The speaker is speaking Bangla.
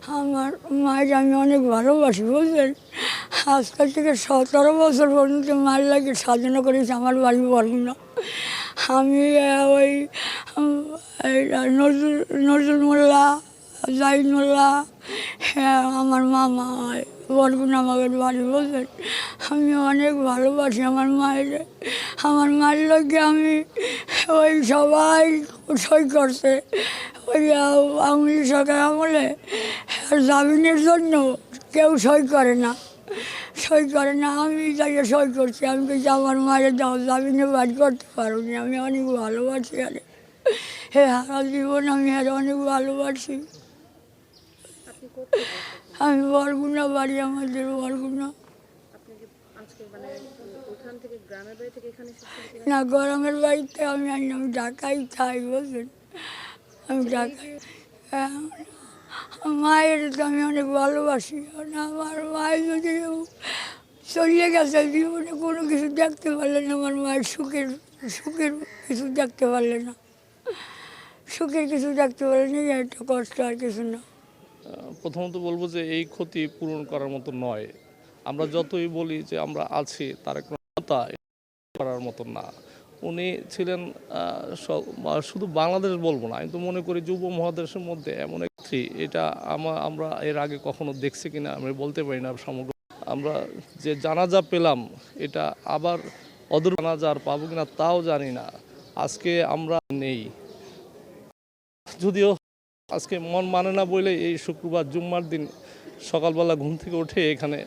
আমার মায়ের আমি অনেক ভালোবাসি, বুঝলেন। আজকাল থেকে 17 বছর পর্যন্ত মায়ের লাগে সাজানো করেছি আমার বাড়ি বরগুনা। আমি ওই এই নজরুল নজরুল মোল্লা, জাহিদ মোল্লা, হ্যাঁ আমার মামা হয় বরগুনা আমাদের বাড়ি, বুঝলেন। আমি অনেক ভালোবাসি আমার মায়ের। আমার মায়ের লোককে আমি ওই সবাই সই করছে ওই আওয়ামী লীগ সরকার আমলে। আর জামিনের জন্য কেউ সই করে না, সই করে না। আমি যাইয়ে সই করছি, আমি বলছি আমার মায়ের দাও, জামিনে বাড়ি করতে পারো নি। আমি অনেক ভালোবাসি আরে, হে সারা জীবন আমি আর অনেক ভালোবাসি। আমি বরগুনা বাড়ি, আমাদের বরগুনা। না গরমের বাড়িতে আমি আনি, আমি ঢাকায় খাই, বুঝলেন। আমি ঢাকায় মায়ের তো আমি অনেক ভালোবাসি। আমার মায়ের যদি চলিয়ে গেছে জীবনে কোনো কিছু দেখতে পারলে না, আমার মায়ের সুখের সুখের কিছু দেখতে পারলে না, সুখের কিছু দেখতে পারলে না, একটা কষ্ট আর কিছু না। প্রথমত বলবো যে এই ক্ষতি পূরণ করার মতো নয়। আমরা যতই বলি যে আমরা আছি, তার ক্ষমতা করার মতো না। উনি ছিলেন শুধু বাংলাদেশ বলবো না, আমি তো মনে করি যুব মহাদেশের মধ্যে এমন একটি, এটা আমরা এর আগে কখনো দেখছি কিনা আমি বলতে পারি না। সমগ্র আমরা যে জানাজা পেলাম, এটা আবার অদূর জানাজা আর পাবো কিনা তাও জানি না। আজকে আমরা নেই, যদিও আজকে মন মানে না বলে এই শুক্রবার জুম্মার দিন সকালবেলা ঘুম থেকে উঠে এখানে